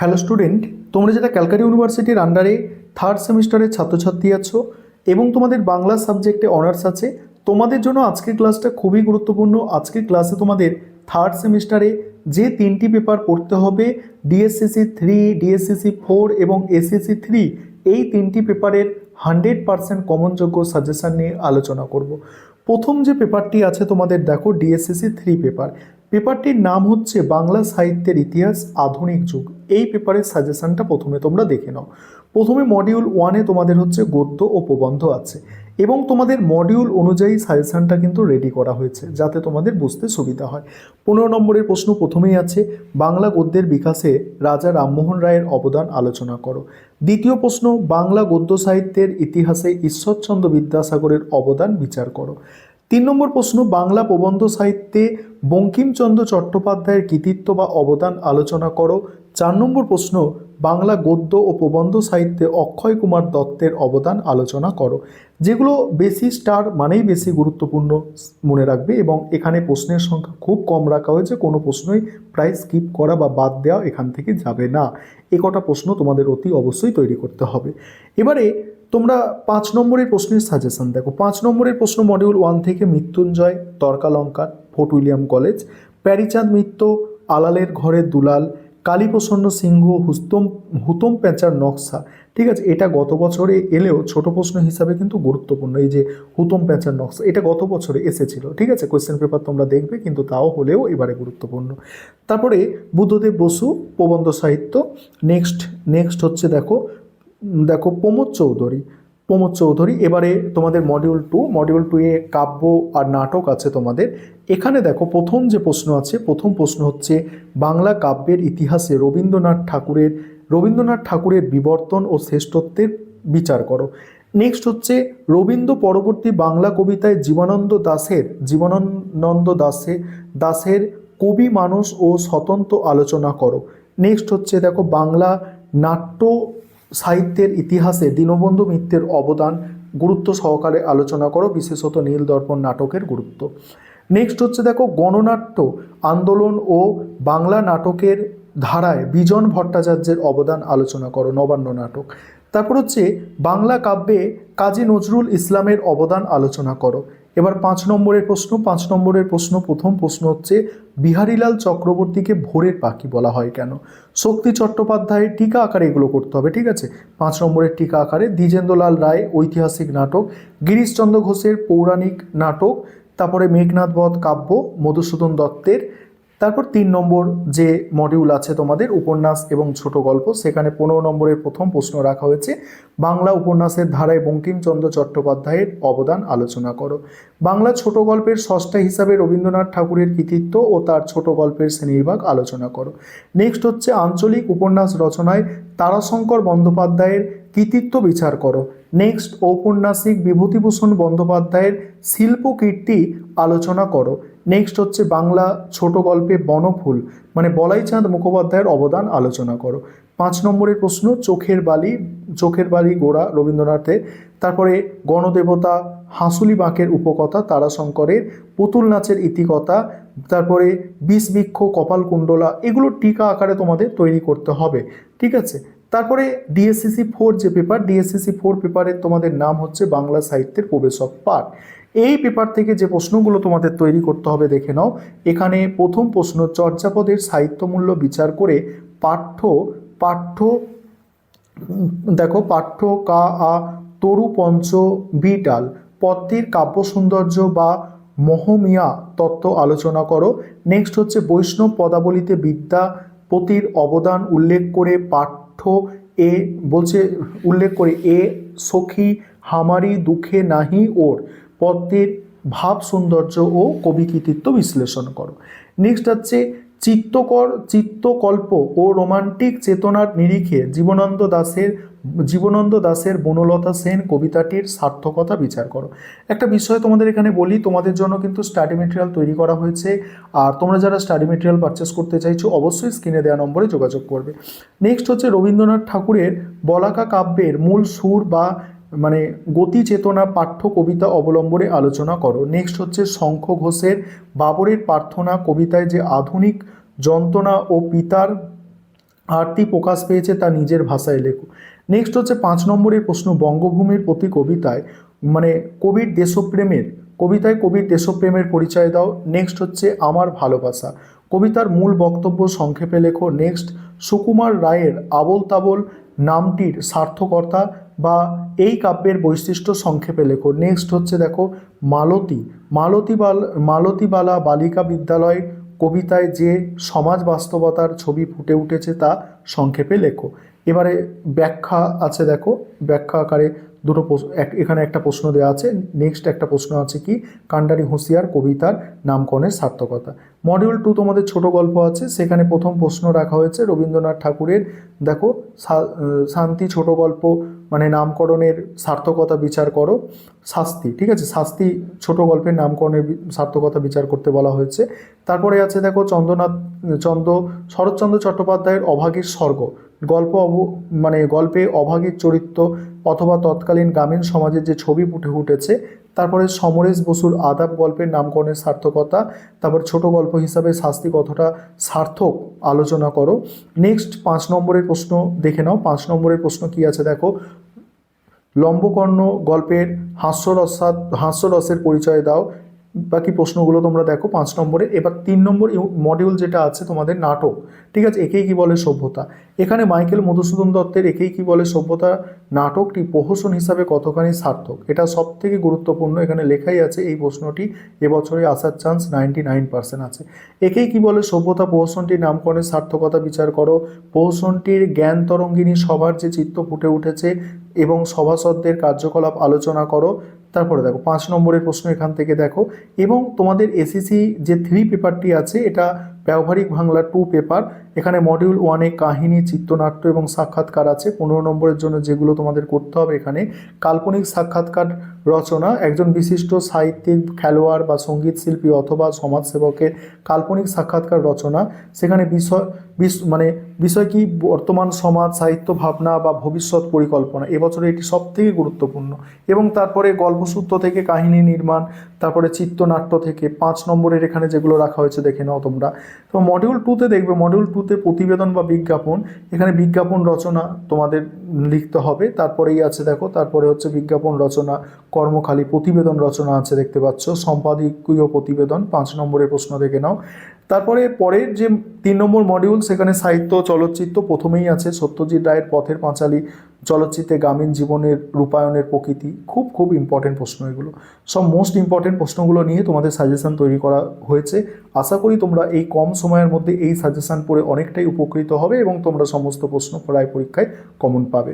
Hello student, তোমরা যারা ক্যালকাটা ইউনিভার্সিটির আন্ডারে থার্ড সেমিস্টারের ছাত্রছাত্রী আছো এবং তোমাদের বাংলা সাবজেক্টে অনার্স আছে, তোমাদের জন্য আজকের ক্লাসটা খুবই গুরুত্বপূর্ণ। আজকের ক্লাসে তোমাদের থার্ড সেমিস্টারে যে তিনটি পেপার পড়তে হবে, ডিএসসিসি 3, ডিএসসিসি 4 এবং এসএসসি 3, এই তিনটি পেপারের 100% কমনযোগ্য সাজেশন নিয়ে আলোচনা করব। প্রথম যে পেপারটি আছে তোমাদের দেখো, ডিএসসিসি 3 পেপার। পেপারটির নাম হচ্ছে বাংলা সাহিত্যের ইতিহাস আধুনিক যুগ। এই পেপারের সাজেশনটা প্রথমে তোমরা দেখে নাও। প্রথমে মডিউল 1-এ তোমাদের হচ্ছে গদ্য ও প্রবন্ধ আছে এবং তোমাদের মডিউল অনুযায়ী সাজেশনটা কিন্তু রেডি করা হয়েছে যাতে তোমাদের বুঝতে সুবিধা হয়। 15 নম্বরের প্রশ্ন প্রথমেই আছে, বাংলা গদ্যের বিকাশে রাজা রামমোহন রায়ের অবদান আলোচনা করো। দ্বিতীয় প্রশ্ন, বাংলা গদ্য সাহিত্যের ইতিহাসে ঈশ্বরচন্দ্র বিদ্যাসাগরের অবদান বিচার করো। 3 নম্বর প্রশ্ন, বাংলা প্রবন্ধ সাহিত্যে বঙ্কিমচন্দ্র চট্টোপাধ্যায়ের কৃতিত্ব বা অবদান আলোচনা করো। 4 নম্বর প্রশ্ন, বাংলা গদ্য ও প্রবন্ধ সাহিত্যে অক্ষয় কুমার দত্তের অবদান আলোচনা করো। যেগুলো বেশি স্টার মানেই বেশি গুরুত্বপূর্ণ, মনে রাখবে। এবং এখানে প্রশ্নের সংখ্যা খুব কম রাখা হয়েছে, কোনো প্রশ্নই প্রায় স্কিপ করা বা বাদ দেওয়া এখান থেকে যাবে না। এ কটা প্রশ্ন তোমাদের অতি অবশ্যই তৈরি করতে হবে। এবারে তোমরা 5 নম্বরের প্রশ্নের সাজেশন দেখো। 5 নম্বরের প্রশ্ন মডিউল 1 থেকে Mrityunjay, Tarkalankar, Fort William College, Pyarichand Mitra, আলালের ঘরের দুলাল, কালীপ্রসন্ন সিংহ, হুতম প্যাঁচার নকশা। ঠিক আছে, এটা গত বছরে এলেও ছোট প্রশ্ন হিসাবে কিন্তু গুরুত্বপূর্ণ। এই যে হুতম প্যাঁচার নকশা, এটা গত বছরে এসেছিল। ঠিক আছে, কোয়েশ্চেন পেপার তোমরা দেখবে, কিন্তু তাও হলেও এবারে গুরুত্বপূর্ণ। তারপরে বুদ্ধদেব বসু, প্রবন্ধ সাহিত্য। নেক্সট হচ্ছে দেখো প্রমোদ চৌধুরী। এবারে তোমাদের মডিউল 2-এ কাব্য আর নাটক আছে তোমাদের। এখানে দেখো প্রথম যে প্রশ্ন আছে, প্রথম প্রশ্ন হচ্ছে বাংলা কাব্যের ইতিহাসে রবীন্দ্রনাথ ঠাকুরের বিবর্তন ও শ্রেষ্ঠত্বের বিচার করো। নেক্সট হচ্ছে রবীন্দ্র পরবর্তী বাংলা কবিতায় জীবনানন্দ দাশের কবি মানুষ ও স্বতন্ত্র আলোচনা করো। নেক্সট হচ্ছে দেখো বাংলা নাট্য সাহিত্যের ইতিহাসে দীনবন্ধু মিত্রের অবদান গুরুত্ব সহকারে আলোচনা করো, বিশেষত নীল দর্পণ নাটকের গুরুত্ব। নেক্সট হচ্ছে দেখো গণনাট্য আন্দোলন ও বাংলা নাটকের ধারায় বিজন ভট্টাচার্যের অবদান আলোচনা করো, নবান্ন নাটক। তারপর হচ্ছে বাংলা কাব্যে কাজী নজরুল ইসলামের অবদান আলোচনা করো। এবার 5 নম্বরের প্রশ্ন প্রথম প্রশ্ন হচ্ছে বিহারীলাল চক্রবর্তীকে ভোরের পাখি বলা হয় কেন? শক্তি চট্টোপাধ্যায়ের টিকা আকারে এগুলো করতে হবে। ঠিক আছে, 5 নম্বরের টিকা আকারে। দ্বিজেন্দ্রলাল রায় ঐতিহাসিক নাটক, গিরিশচন্দ্র ঘোষের পৌরাণিক নাটক, তারপরে মেঘনাদ বধ কাব্য মধুসূদন দত্তের। তারপর 3 নম্বর যে মডিউল আছে তোমাদের উপন্যাস এবং ছোট গল্প, সেখানে 15 নম্বরের প্রথম প্রশ্ন রাখা হয়েছে বাংলা উপন্যাসের ধারায় বঙ্কিমচন্দ্র চট্টোপাধ্যায়ের অবদান আলোচনা করো। বাংলা ছোট গল্পের স্রষ্টা হিসাবে রবীন্দ্রনাথ ঠাকুরের কৃতিত্ব ও তার ছোট গল্পের শ্রেণীবিভাগ আলোচনা করো। নেক্সট হচ্ছে আঞ্চলিক উপন্যাস রচনায় তারাশঙ্কর বন্দ্যোপাধ্যায়ের কৃতিত্ব বিচার করো। নেক্সট ঔপন্যাসিক বিভূতিভূষণ বন্দ্যোপাধ্যায়ের শিল্পকীর্তি আলোচনা করো। নেক্সট হচ্ছে বাংলা ছোট গল্পে বনফুল মানে বলাইচাঁদ মুখোপাধ্যায়ের অবদান আলোচনা করো। 5 নম্বরের প্রশ্ন চোখের বালি গোড়া রবীন্দ্রনাথের। তারপরে গণদেবতা, হাঁসুলি বাঁকের উপকথা তারাশঙ্করের, পুতুল নাচের ইতিকথা, তারপরে বিষবৃক্ষ, কপালকুণ্ডলা, এগুলো টিকা আকারে তোমাদের তৈরি করতে হবে। ঠিক আছে, তারপরে ডিএসসিসি 4 যে পেপার, ডিএসসিসি 4 পেপারের তোমাদের নাম হচ্ছে বাংলা সাহিত্যের প্রবেশক পাঠ। এই পেপার থেকে যে প্রশ্নগুলো তোমাদের তৈরি করতে হবে দেখে নাও। এখানে প্রথম প্রশ্ন, চর্যাপদের সাহিত্যমূল্য বিচার করে পাঠ্য কা আ তরু পঞ্চ বিটাল পদ্মের কাব্য সৌন্দর্য বা মহমিয়া তত্ত্ব আলোচনা করো। নেক্সট হচ্ছে বৈষ্ণব পদাবলিতে বিদ্যাপতির অবদান উল্লেখ করে সখী হামারি দুঃখে নাহি ওর পদ্মের ভাব সৌন্দর্য ও কবি কৃতিত্ব বিশ্লেষণ করো। নেক্সট হচ্ছে চিত্তকল্প ও রোমান্টিক চেতনার নিরিখে জীবনানন্দ দাশের বনলতা সেন কবিতাটির সার্থকতা বিচার করো। একটা বিষয় তোমাদের এখানে বলি, তোমাদের জন্য কিন্তু স্টাডি মেটেরিয়াল তৈরি করা হয়েছে, আর তোমরা যারা স্টাডি মেটেরিয়াল পারচেস করতে চাইছো অবশ্যই স্ক্রিনে দেওয়া নম্বরে যোগাযোগ করবে। নেক্সট হচ্ছে রবীন্দ্রনাথ ঠাকুরের বলাকা কাব্যের মূল সুর বা গতি চেতনা পাঠ্য কবিতা অবলম্বনে আলোচনা করো। নেক্সট হচ্ছে শঙ্খ ঘোষের বাবরের প্রার্থনা কবিতায় যে আধুনিক যন্ত্রণা ও পিতার আরতি প্রকাশ পেয়েছে তা নিজের ভাষায় লেখো। নেক্সট হচ্ছে 5 নম্বরের প্রশ্ন, বঙ্গভূমির প্রতি কবিতায় মানে কবির দেশপ্রেমের কবিতায় কবির দেশপ্রেমের পরিচয় দাও। নেক্সট হচ্ছে আমার ভালোবাসা, কবিতার মূল বক্তব্য সংক্ষেপে লেখো। নেক্সট, সুকুমার রায়ের আবোল তাবোল নামটির সার্থকতা বা এই কাব্যের বৈশিষ্ট্য সংক্ষেপে লেখো। নেক্সট হচ্ছে দেখো মালতী মালতীবালা বালিকা বিদ্যালয় কবিতায় যে সমাজ বাস্তবতার ছবি ফুটে উঠেছে তা সংক্ষেপে লেখো। এবারে ব্যাখ্যা আছে, দেখো ব্যাখ্যা আকারে দুটো এখানে একটা প্রশ্ন দেওয়া আছে। নেক্সট একটা প্রশ্ন আছে কি, কান্ডারি হুঁশিয়ার কবিতার নামকরণের সার্থকতা। মডিউল 2 তোমাদের ছোট গল্প আছে, সেখানে প্রথম প্রশ্ন রাখা হয়েছে রবীন্দ্রনাথ ঠাকুরের, দেখো শান্তি ছোট গল্প মানে নামকরণের সার্থকতা বিচার করো। শাস্তি, ঠিক আছে, শাস্তি ছোট গল্পের নামকরণের সার্থকতা বিচার করতে বলা হয়েছে। তারপরে আছে দেখো শরৎচন্দ্র চট্টোপাধ্যায়ের অভাগীর স্বর্গ মানে গল্পে অভাগীর চরিত্র অথবা তৎকালীন গ্রামীণ সমাজের যে ছবি ফুটে উঠেছে। তারপরে সমরেশ বসুর আদাব গল্পের নামকরণের সার্থকতা। তারপর ছোট গল্প হিসাবে শাস্তি কতটা সার্থক আলোচনা করো। নেক্সট 5 নম্বরের প্রশ্ন দেখে নাও। 5 নম্বরের প্রশ্ন কি আছে দেখো, লম্বকর্ণ গল্পের হাস্যরসের পরিচয় দাও। বাকি প্রশ্নগুলো তোমরা দেখো 5 নম্বরে। এবার 3 নম্বর মডিউল যেটা আছে তোমাদের নাটক, ঠিক আছে, একেই কি বলে সভ্যতা। এখানে মাইকেল মধুসূদন দত্তের একেই কি বলে সভ্যতা নাটকটি প্রহসন হিসাবে কতখানি সার্থক, এটা সব থেকে গুরুত্বপূর্ণ। এখানে লেখাই আছে এই প্রশ্নটি এবছরে আসার চান্স 99% আছে। একেই কি বলে সভ্যতা প্রহসনটির নামকরণের সার্থকতা বিচার করো। প্রহসনটির জ্ঞান তরঙ্গিনী সভার যে চিত্র ফুটে উঠেছে এবং সভাসদদের কার্যকলাপ আলোচনা করো। তারপরে দেখো 5 নম্বরের প্রশ্ন এখান থেকে দেখো, এবং তোমাদের এসএসসি যে 3 পেপারটি আছে এটা ব্যবহারিক বাংলা 2 পেপার। এখানে মডিউল 1-এ কাহিনী, চিত্রনাট্য এবং সাক্ষাৎকার আছে। 15 নম্বরের জন্য যেগুলো তোমাদের করতে হবে, এখানে কাল্পনিক সাক্ষাৎকার রচনা, একজন বিশিষ্ট সাহিত্যিক, খেলোয়াড় বা সঙ্গীত শিল্পী অথবা সমাজসেবকের কাল্পনিক সাক্ষাৎকার রচনা। সেখানে বিষয় কি, বর্তমান সমাজ, সাহিত্য ভাবনা বা ভবিষ্যৎ পরিকল্পনা। এবছরে এটি সব থেকে গুরুত্বপূর্ণ। এবং তারপরে গল্পসূত্র থেকে কাহিনী নির্মাণ, তারপরে চিত্রনাট্য থেকে 5 নম্বরের এখানে যেগুলো রাখা হয়েছে দেখে নাও তোমরা। তো মডিউল 2-তে দেখবে, মডিউল 2-তে প্রতিবেদন বা বিজ্ঞাপন, এখানে বিজ্ঞাপন রচনা তোমাদের লিখতে হবে। তারপরেই আছে দেখো, তারপরে হচ্ছে বিজ্ঞাপন রচনা, কর্মখালী, প্রতিবেদন রচনা আছে দেখতে পাচ্ছ, সম্পাদকীয় প্রতিবেদন। 5 নম্বরের প্রশ্ন দেখে নাও। তারপরে পরের যে 3 নম্বর মডিউল, সেখানে সাহিত্য চলচ্চিত্র। প্রথমেই আছে সত্যজিৎ রায়ের পথের পাঁচালী চলচ্চিত্রে গ্রামীণ জীবনের রূপায়ণের প্রকৃতি। খুব খুব ইম্পর্টেন্ট প্রশ্ন এগুলো, সব মোস্ট ইম্পর্টেন্ট প্রশ্নগুলো নিয়ে তোমাদের সাজেশন তৈরি করা হয়েছে। আশা করি তোমরা এই কম সময়ের মধ্যে এই সাজেশন পড়ে অনেকটাই উপকৃত হবে এবং তোমরা সমস্ত প্রশ্ন প্রায় পরীক্ষায় কমন পাবে।